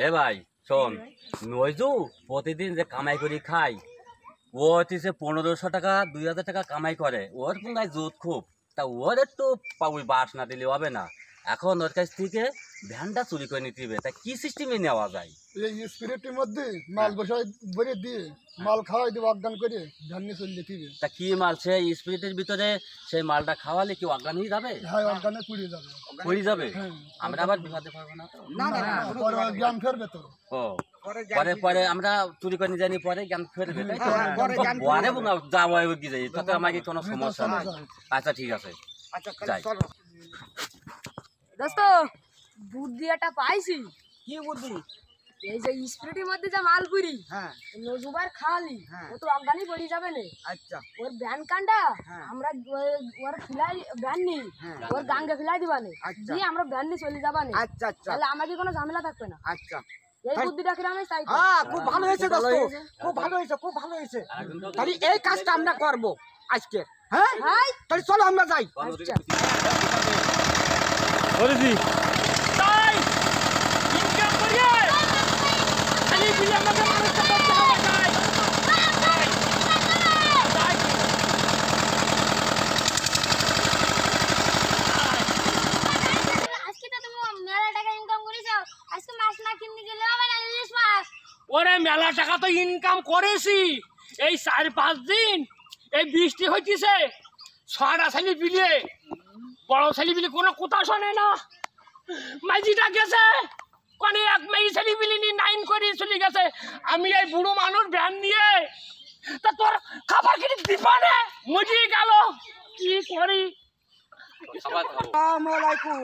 এ ভাই শোন, নইজু প্রতিদিন যে কামাই করি খাই, ও হচ্ছে 1500 টাকা 2000 টাকা কামাই করে, ওর পুঙ্গায় জোত খুব, তা ওর একটু ওই বাস না দিলে হবে না। এখন ওর কাছ থেকে ভ্যানটা চুরি করে নিতে হবে, তা কি সিস্টেমে নেওয়া যায়? এই স্পিরিটের মধ্যে মাল বসাই ভরে দিয়ে মাল খাওয়াই দিয়ে অজ্ঞান করে ভ্যান নিয়ে চলে যেতে হবে। তা কি মাল? সেই স্পিরিটের ভিতরে সেই মালটা খাওয়ালে কি অজ্ঞান হয়ে যাবে? হ্যাঁ, অজ্ঞানে পুড়িয়ে যাবে। পুড়ে যাবে? হ্যাঁ। আমরা আবার বিপদে পারবো না তো? না, পরে জ্ঞান ফেরবে তো। ও পরে পরে আমরা চুরি করে জানি, পরে জ্ঞান ফেরবে, তাই তো? পরে যাবো কি যাই, তাতে আমাকে কোনো সমস্যা নাই। আচ্ছা ঠিক আছে, যাই। দোস্ত বুদ্ধি একটা পাইছি। কি বুদ্ধি? এই যে স্পিরিটের মধ্যে যা মাল পুরি, নজুবার খালি, ও তো অজ্ঞানী পড়ে যাবে না। আচ্ছা, ওর ব্যান কান্ডা আমরা ওর ফিলাই ব্যান নি, ওর গাঙ্গে ফিলাই দিবানে, দিয়ে আমরা ব্যান নি চলে যাবানে। আচ্ছা আচ্ছা, তাহলে আমাকে কোনো ঝামেলা থাকবে না। আচ্ছা, এই বুদ্ধিটা কি আমি চাই। খুব ভালো হয়েছে দোস্ত, খুব ভালো হয়েছে, খুব ভালো হয়েছে। তাহলে এই কাজটা আমরা করব আজকে। হ্যাঁ, তাহলে চলো আমরা যাই। আচ্ছা ওরেজি তাই ইনকাম করিয়ে খালি বিলে আমাকে মানুষটা করতে হবে। তাই আজকে তো তুমি মেলা টাকা ইনকাম করেছো, আজকে মাছ না কিনতে গেলে হবে না, ইলিশ মাছ। ওরে মেলা টাকা তো ইনকাম করেছি, এই 4-5 দিন এই বৃষ্টি হইতেছে, ছড়া ছেলে বিলে বড় ছেলে বিলে কোনো কথা শোনে না। মাঝিটা গেছে কোনে এক মেয়ে ছেলে বিলি নি 9 করে চলে গেছে, আমি এই বুড়ো মানুষ ভ্যান নিয়ে, তা তোর খাবার কিনে দিবানে মজি গেল, কি করি? আসসালামু আলাইকুম।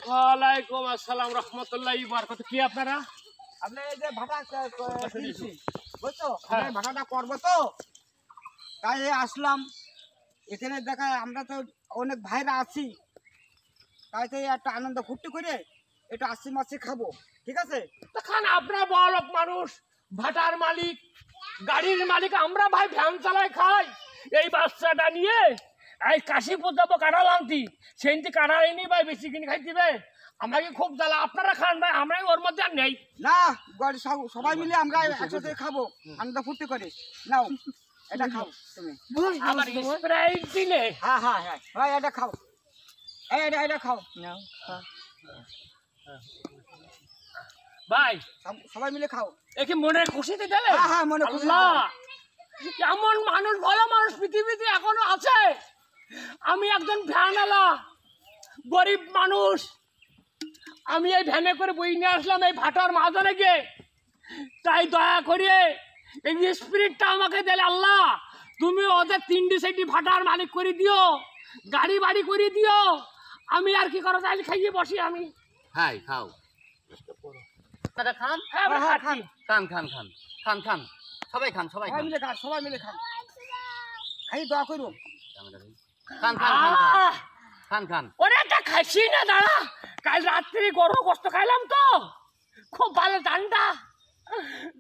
ওয়ালাইকুম আসসালাম রাহমাতুল্লাহি ওয়া বারাকাতুহু। কি আপনারা? আপনি এই যে ভাটা কিনছি, বুঝছো? আমরা ভাটাটা করবো তো, তাই আসলাম এখানে। দেখা আমরা তো অনেক ভাইরা আছি, তাই তো একটা আনন্দ ফুর্তি করে একটু আসি মাছি খাবো, ঠিক আছে? তখন আপনারা বড়লোক মানুষ, ভাটার মালিক, গাড়ির মালিক, আমরা ভাই ভ্যান চালাই খাই। এই বাচ্চাটা নিয়ে এই কাশীপুর যাবো কাঁঠাল আনতি, সেনটি কাঁঠাল এনে ভাই বেশি কিনে খাই দিবে, আমাকে খুব জ্বালা। আপনারা খান ভাই, আমরাই ওর মধ্যে আর নেই না। সবাই মিলে আমরা একসাথে খাবো আনন্দ ফুর্তি করে। নাও এটা খাও তুমি। আমার স্প্রাইট দিলে। হ্যাঁ হ্যাঁ হ্যাঁ ভাই, এটা খাও, এটা খাও। ভাই সবাই মিলে খাও। একে মনে খুশিতে দিলে। হ্যাঁ, মনে খুশি। এমন মানুষ, ভালো মানুষ পৃথিবীতে এখনো আছে। আমি একজন ভ্যানওয়ালা গরিব মানুষ, আমি এই ভ্যানে করে বই নিয়ে আসলাম এই ভাটার মাঝখানে গিয়ে, তাই দয়া করে এই স্পিরিটটা আমাকে দিলে। আল্লাহ তুমি ওদের 3-4 ভাটার মালিক করে দিও, গাড়ি বাড়ি করে দিও। আমি আর কি করো, তাহলে খাইয়ে বসি আমি। হাই খাও, দাদা খান। হ্যাঁ খান খান খান খান খান খান, সবাই খান, সবাই খান, সবাই মিলে খান, খাই দোয়া করো। খান খান খান আহ! খান খান। ওরে একটা খাইছি না, দাঁড়া, কাল রাত্রি গরম গোস্ত খাইলাম তো, খুব ভালো ঠান্ডা,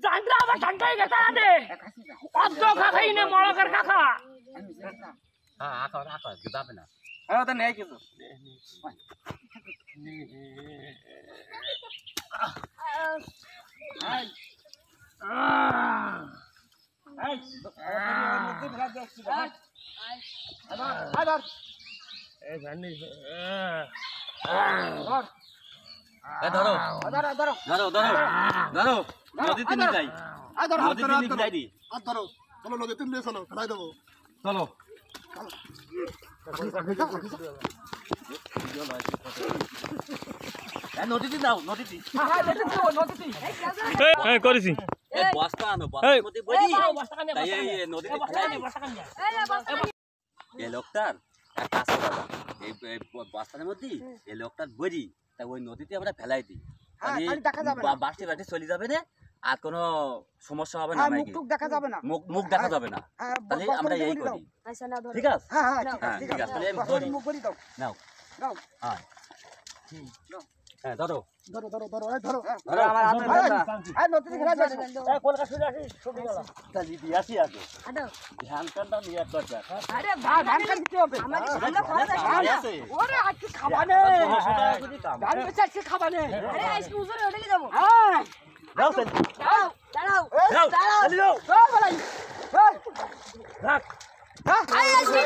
ঠান্ডা আবার ঠান্ডা হয়ে গেছে। আরে অর্ধ খা খাই না, মড়কের কাকা। হ্যাঁ আকা আকা যাবে না। হ্যাঁ, ওটা নেই কিছু। ধরো ধরো ধরো ধরো ধরো, নদীতে নিয়ে যাই, নদীতে নিয়ে যাই দি। ধরো, চলো নদীতে নিয়ে চলো, ফেলাই দেবো। চলো নদীতে দাও, নদীতে করেছি। বস্তা আনো, বস্তার মধ্যে বই তাই এই নদীতে ফেলাই দিই। এই লোকটার এক কাজ করা যায়, এই বস্তার মধ্যে এই লোকটার বড়ি, তাই ওই নদীতে আমরা ফেলাই দিই, বাড়তে বাড়তে চলে যাবে না, আর কোনো সমস্যা হবে না, মুখ দেখা যাবে না, মুখ দেখা যাবে না। তাহলে আমরা এই করি, ঠিক আছে? হ্যাঁ ঠিক আছে, তাহলে আমি মুখ বলি দাও। নাও নাও, হ্যাঁ হ্যাঁ ধরো ধরো ধরো ধরো ধরো ধরো আমার হাতে নদীতে ফেলা যাবে না। কলকাতা চলে আসি, ছবি তোলা। তাহলে দিয়াছি আছে ধ্যান কান্ডা নিয়ে দরকার। আরে ধান খান দিতে হবে। আমাকে সামনে খাওয়া যায় আছে ওরে আজকে খাবানে, ধান বেচে আজকে খাবানে। আরে আজকে উজরে হোটেলে যাবো। হ্যাঁ যাও চল দাঁড়াও দাঁড়াও যাও দাঁড়াও চল যাও ও বলাই রাখ আই আজকে